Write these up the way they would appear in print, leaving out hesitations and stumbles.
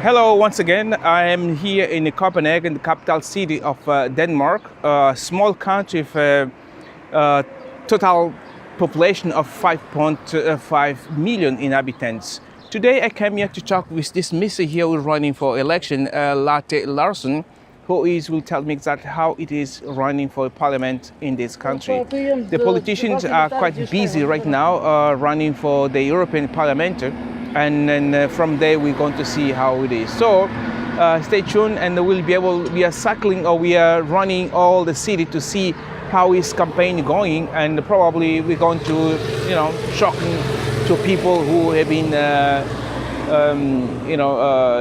Hello, once again. I am here in Copenhagen, the capital city of Denmark, a small country with a total population of 5.5 million inhabitants. Today I came here to talk with this Mr. here who's running for election, Lartey Lawson, who will tell me exactly how it is running for parliament in this country. The politicians are quite busy right now running for the European Parliament, and then from there we're going to see how it is. So stay tuned, and we are cycling, or we are running all the city to see how his campaign going, and probably we're going to, shocking to people who have been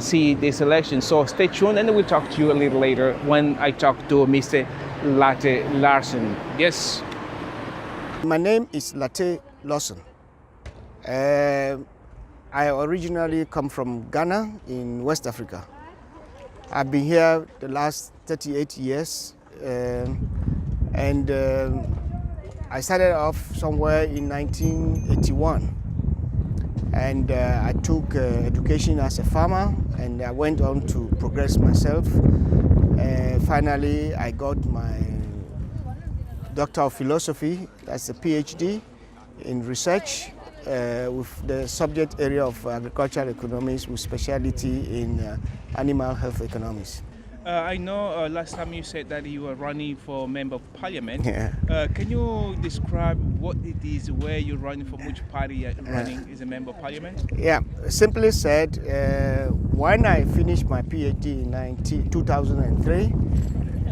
see this election. So stay tuned, and we'll talk to you a little later when I talk to Mr. Lartey Lawson. Yes. My name is Lartey Lawson. I originally come from Ghana in West Africa. I've been here the last 38 years, and I started off somewhere in 1981. And I took education as a farmer, and I went on to progress myself. Finally, I got my Doctor of Philosophy, that's a PhD in research with the subject area of agricultural economics with specialty in animal health economics. I know last time you said that you were running for Member of Parliament. Yeah. Can you describe what it is, where you're running, from which party you're running as a Member of Parliament? Yeah, simply said, when I finished my PhD in 2003,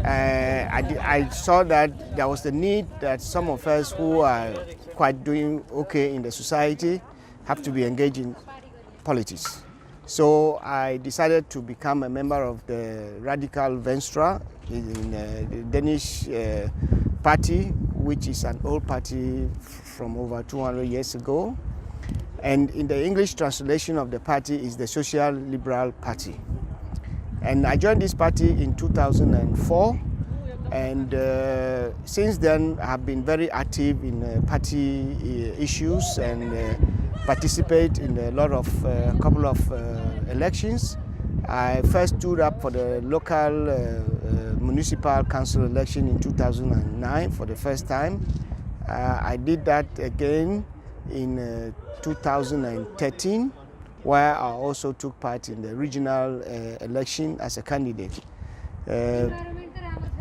I saw that there was the need that some of us who are quite doing okay in the society have to be engaged in politics. So I decided to become a member of the Radical Venstre in the Danish party, which is an old party from over 200 years ago. And in the English translation of the party is the Social Liberal Party. And I joined this party in 2004. And since then, I have been very active in party issues and participate in a couple of elections. I first stood up for the local municipal council election in 2009 for the first time. I did that again in 2013, where I also took part in the regional election as a candidate.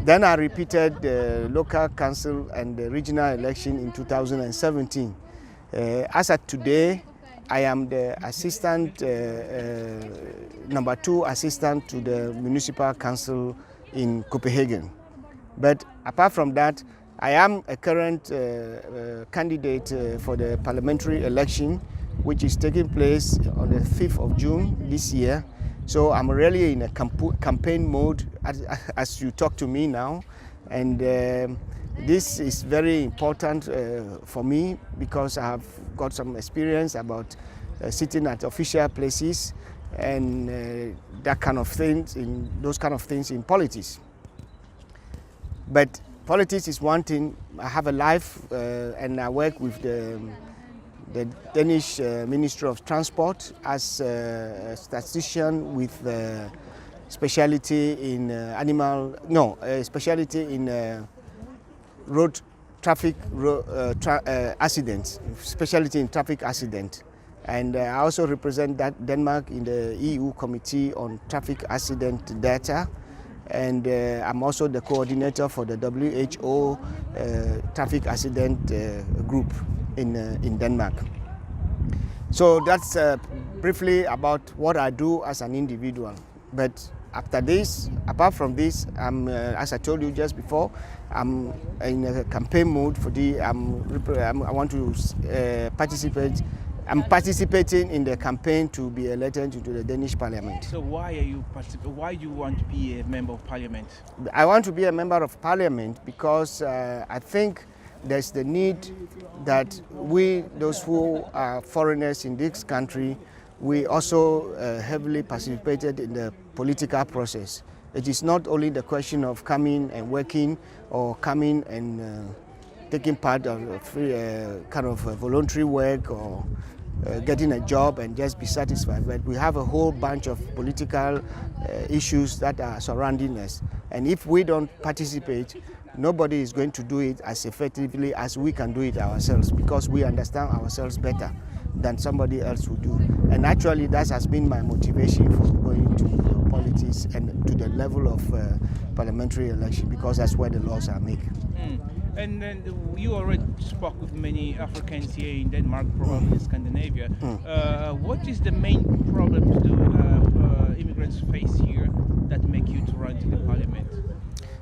Then I repeated the local council and the regional election in 2017. As of today, I am the assistant, number 2 assistant to the municipal council in Copenhagen. But apart from that, I am a current candidate for the parliamentary election, which is taking place on the 5th of June this year. So I'm really in a campaign mode as you talk to me now. And this is very important for me because I have got some experience about sitting at official places and those kind of things in politics. But politics is one thing. I have a life and I work with the Danish Ministry of Transport as a statistician with specialty in road traffic accidents, specialty in traffic accident. And I also represent Denmark in the EU Committee on Traffic Accident Data. And I'm also the coordinator for the WHO traffic accident group in Denmark. So that's briefly about what I do as an individual. But after this, apart from this, as I told you just before, I'm in a campaign mode for I want to participate. I'm participating in the campaign to be elected into the Danish Parliament. So why do you want to be a member of Parliament? I want to be a member of Parliament because I think there's the need that we, those who are foreigners in this country, we also heavily participated in the political process. It is not only the question of coming and working or coming and taking part of kind of voluntary work, getting a job and just be satisfied. But we have a whole bunch of political issues that are surrounding us. And if we don't participate, nobody is going to do it as effectively as we can do it ourselves, because we understand ourselves better than somebody else would do. And actually that has been my motivation for going to politics and to the level of parliamentary election, because that's where the laws are made. And then you already spoke with many Africans here in Denmark, probably in Scandinavia. What is the main problems do immigrants face here that make you to run to the parliament?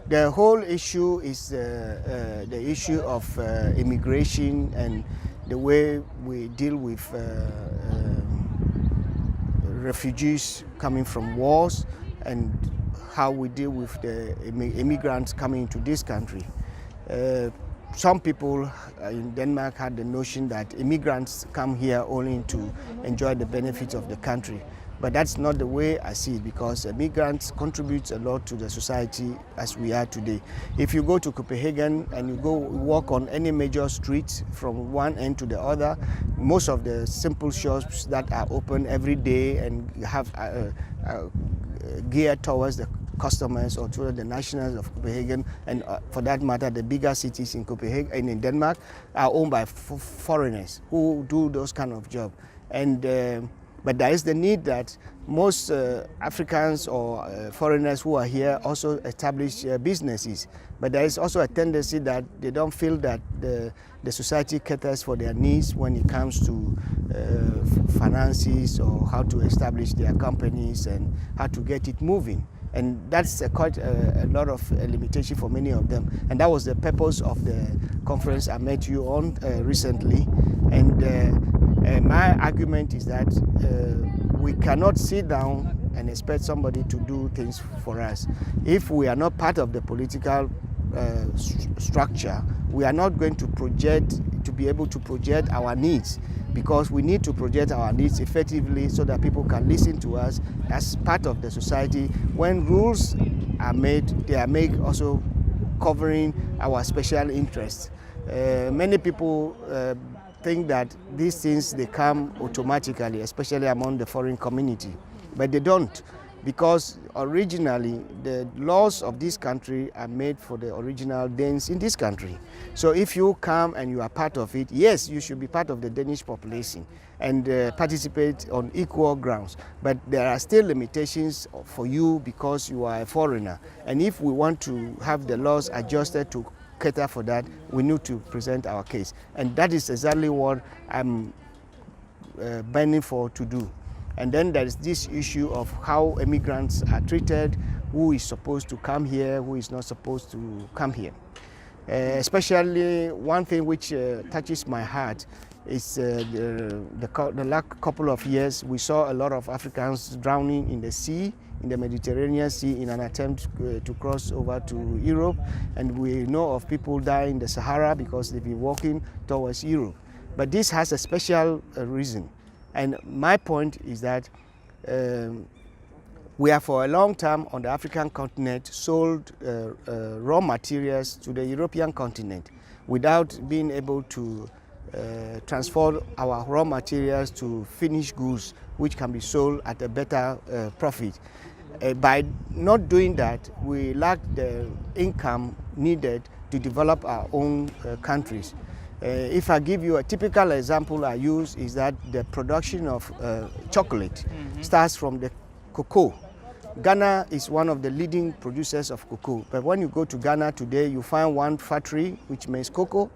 The whole issue is the issue of immigration and the way we deal with refugees coming from wars, and how we deal with the immigrants coming into this country. Some people in Denmark had the notion that immigrants come here only to enjoy the benefits of the country. But that's not the way I see it, because immigrants contribute a lot to the society as we are today. If you go to Copenhagen and you go walk on any major street from one end to the other, most of the simple shops that are open every day and have geared towards the customers or to the nationals of Copenhagen, and for that matter the bigger cities in Copenhagen and in Denmark, are owned by foreigners who do those kind of jobs. But there is the need that most Africans or foreigners who are here also establish businesses. But there is also a tendency that they don't feel that the society caters for their needs when it comes to finances or how to establish their companies and how to get it moving. And that's quite a lot of limitation for many of them. And that was the purpose of the conference I met you on recently. And my argument is that we cannot sit down and expect somebody to do things for us. If we are not part of the political structure, we are not going to be able to project our needs, because we need to project our needs effectively so that people can listen to us as part of the society. When rules are made, they are made also covering our special interests. Many people think that these things, they come automatically, especially among the foreign community, but they don't, because originally the laws of this country are made for the original Danes in this country. So if you come and you are part of it, yes, you should be part of the Danish population and participate on equal grounds, but there are still limitations for you because you are a foreigner. And if we want to have the laws adjusted to cater for that, we need to present our case. And that is exactly what I'm burning for to do. And then there is this issue of how immigrants are treated, who is supposed to come here, who is not supposed to come here. Especially one thing which touches my heart is the last couple of years we saw a lot of Africans drowning in the sea, in the Mediterranean Sea, in an attempt to cross over to Europe. And we know of people dying in the Sahara because they've been walking towards Europe. But this has a special reason. And my point is that we have for a long time on the African continent sold raw materials to the European continent without being able to transfer our raw materials to finished goods which can be sold at a better profit. By not doing that, we lack the income needed to develop our own countries. If I give you a typical example I use is that the production of chocolate starts from the cocoa. Ghana is one of the leading producers of cocoa, but when you go to Ghana today, you find one factory which makes cocoa.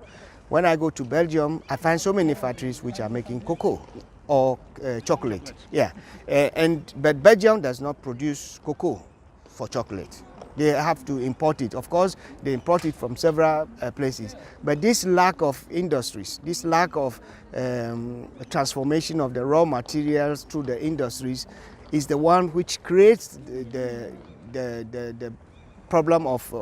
When I go to Belgium, I find so many factories which are making cocoa or chocolate. Yeah, but Belgium does not produce cocoa for chocolate. They have to import it. Of course, they import it from several places. But this lack of industries, this lack of transformation of the raw materials through the industries is the one which creates the problem of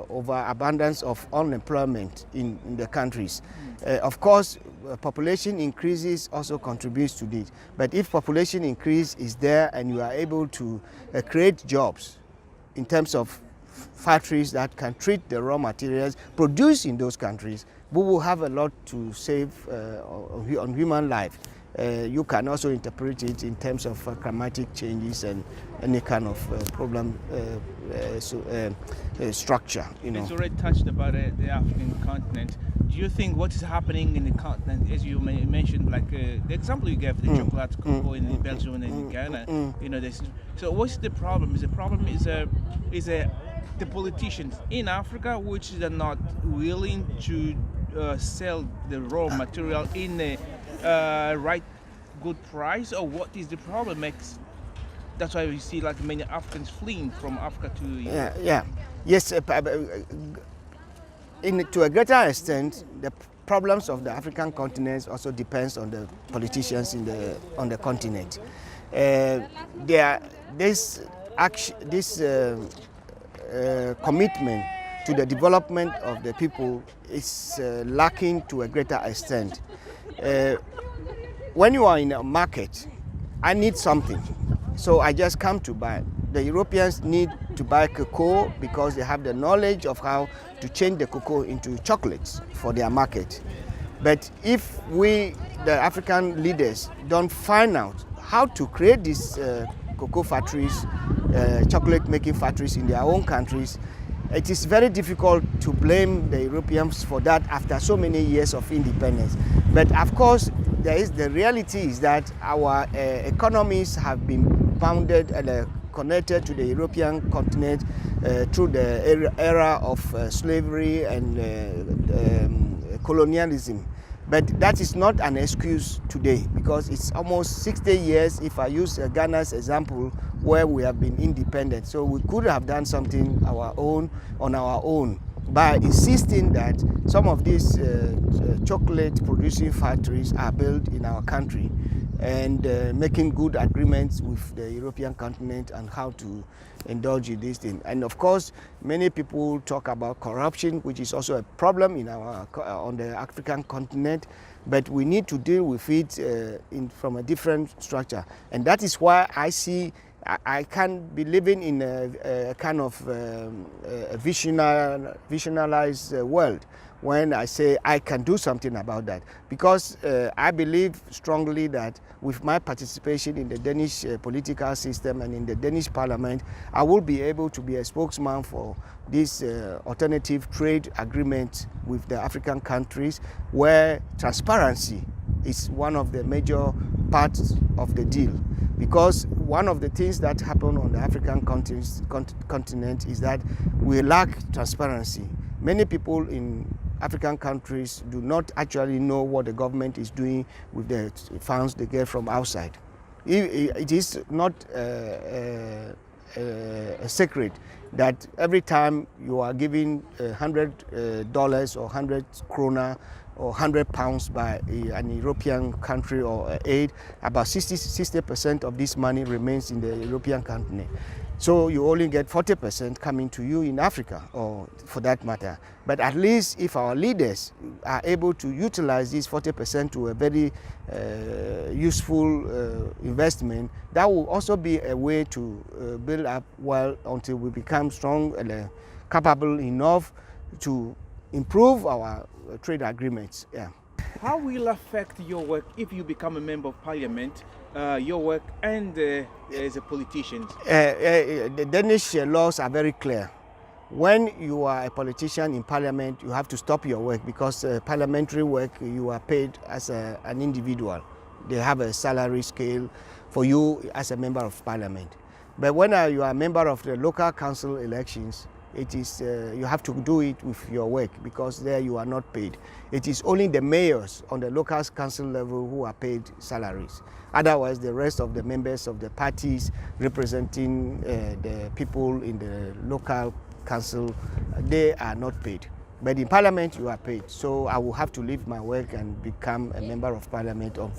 overabundance of unemployment in the countries. Of course, population increases also contributes to this. But if population increase is there and you are able to create jobs in terms of factories that can treat the raw materials produced in those countries, we will have a lot to save on human life. you can also interpret it in terms of climatic changes and any kind of problem structure. It's already touched about the African continent. Do you think what is happening in the continent, as you mentioned, like the example you gave, the chocolate, cocoa in Belgium and in Ghana, so what's the problem? The problem is the politicians in Africa which are not willing to sell the raw material in the right good price, or what is the problem? That's why we see like many Africans fleeing from Africa to Europe. Yes, to a greater extent, the problems of the African continent also depends on the politicians on the continent. This commitment to the development of the people is lacking to a greater extent. When you are in a market, I need something, so I just come to buy. The Europeans need to buy cocoa because they have the knowledge of how to change the cocoa into chocolates for their market. But if we, the African leaders, don't find out how to create these cocoa factories, chocolate making factories in their own countries, it is very difficult to blame the Europeans for that after so many years of independence. But of course, the reality is that our economies have been bounded and connected to the European continent through the era of slavery and colonialism. But that is not an excuse today, because it's almost 60 years, if I use Ghana's example, where we have been independent. So we could have done something on our own by insisting that some of these chocolate producing factories are built in our country, and making good agreements with the European continent on how to indulge in this thing. And of course, many people talk about corruption, which is also a problem on the African continent, but we need to deal with it from a different structure. And that is why I can't be living in a kind of visionalized world when I say I can do something about that, because I believe strongly that with my participation in the Danish political system and in the Danish parliament, I will be able to be a spokesman for this alternative trade agreement with the African countries, where transparency is one of the major parts of the deal. Because one of the things that happen on the African continent is that we lack transparency. Many people in African countries do not actually know what the government is doing with the funds they get from outside. It is not a secret that every time you are giving $100 or 100 krona or 100 pounds by an European country or aid, about 60% of this money remains in the European continent. So you only get 40% coming to you in Africa, or for that matter. But at least if our leaders are able to utilize this 40% to a very useful investment, that will also be a way to build up well until we become strong and capable enough to improve our trade agreements. Yeah. How will affect your work if you become a member of parliament, your work and as a politician? The Danish laws are very clear. When you are a politician in parliament, you have to stop your work, because parliamentary work, you are paid as an individual. They have a salary scale for you as a member of parliament. But when you are a member of the local council elections, it is you have to do it with your work, because there you are not paid. It is only the mayors on the local council level who are paid salaries. Otherwise, the rest of the members of the parties representing the people in the local council, they are not paid. But in parliament, you are paid. So I will have to leave my work and become a member of parliament on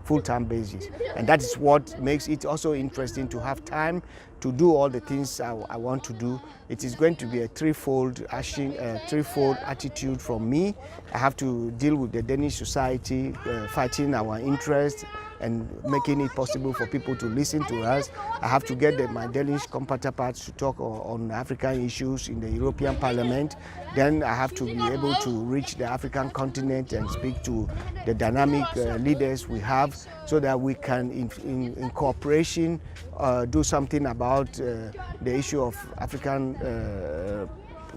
full-time basis. And that is what makes it also interesting to have time to do all the things I want to do. It is going to be a threefold action, threefold attitude from me. I have to deal with the Danish society, fighting our interests and making it possible for people to listen to us. I have to get my Danish counterparts to talk on African issues in the European Parliament. Then I have to be able to reach the African continent and speak to the dynamic leaders we have, so that we can, in cooperation, do something about the issue of African,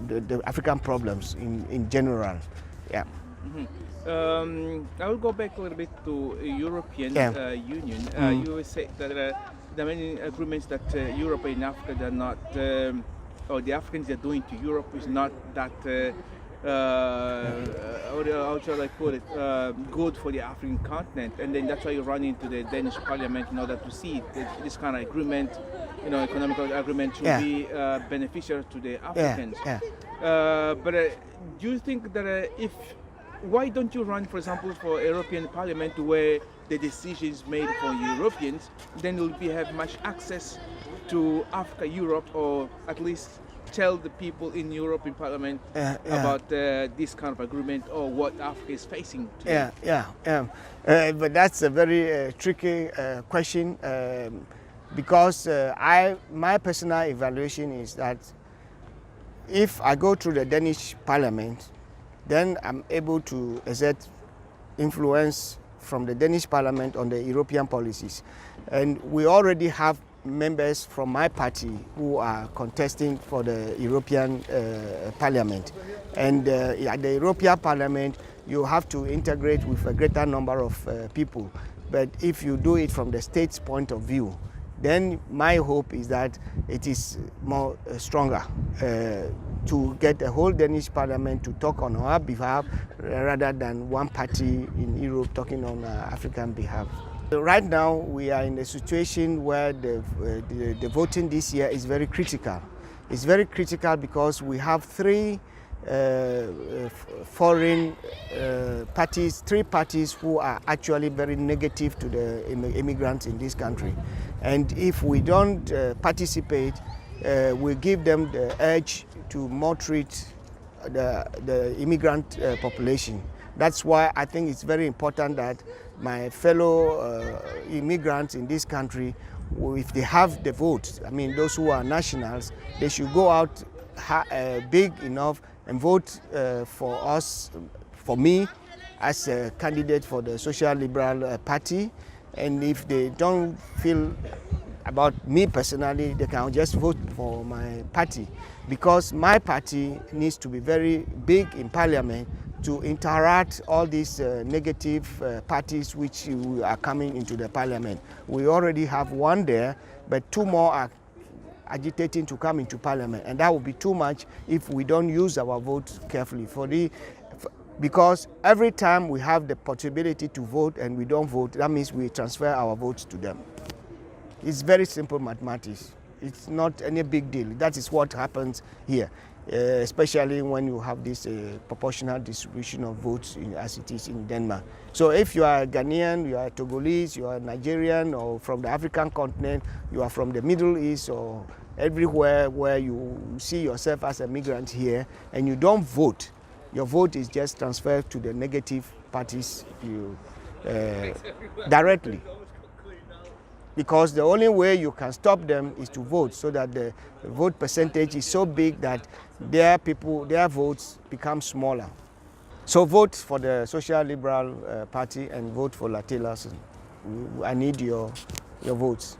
the African problems in general. Yeah. Mm-hmm. I will go back a little bit to European Union. You say that the many agreements that Europe and Africa are not, or the Africans are doing to Europe is not that, how shall I put it, good for the African continent. And then that's why you run into the Danish Parliament in order to see this kind of agreement, economic agreement should be beneficial to the Africans. But do you think that why don't you run, for example, for European Parliament, where the decisions made for Europeans, then you'll have much access to Africa, Europe, or at least tell the people in European Parliament about this kind of agreement or what Africa is facing today? But that's a very tricky question, because my personal evaluation is that if I go through the Danish Parliament, then I'm able to exert influence from the Danish Parliament on the European policies. And we already have members from my party who are contesting for the European Parliament. And at the European Parliament, you have to integrate with a greater number of people. But if you do it from the state's point of view, then my hope is that it is more stronger to get the whole Danish Parliament to talk on our behalf rather than one party in Europe talking on African behalf. Right now we are in a situation where the voting this year is very critical. It's very critical because we have three foreign parties, three parties who are actually very negative to the immigrants in this country. And if we don't participate, we give them the urge to maltreat the immigrant population. That's why I think it's very important that my fellow immigrants in this country, if they have the vote, I mean those who are nationals, they should go out big enough and vote for us, for me, as a candidate for the Social Liberal Party. And if they don't feel about me personally, they can just vote for my party, because my party needs to be very big in Parliament to interact all these negative parties which are coming into the Parliament. We already have one there, but two more are agitating to come into Parliament, and that would be too much if we don't use our vote carefully. Because every time we have the possibility to vote and we don't vote, that means we transfer our votes to them. It's very simple mathematics. It's not any big deal. That is what happens here, especially when you have this proportional distribution of votes as it is in Denmark. So if you are Ghanaian, you are Togolese, you are Nigerian, or from the African continent, you are from the Middle East, or everywhere where you see yourself as a migrant here, and you don't vote, your vote is just transferred to the negative parties directly. Because the only way you can stop them is to vote, so that the vote percentage is so big that their votes become smaller. So vote for the Social Liberal Party and vote for Lartey Lawson. I need your votes.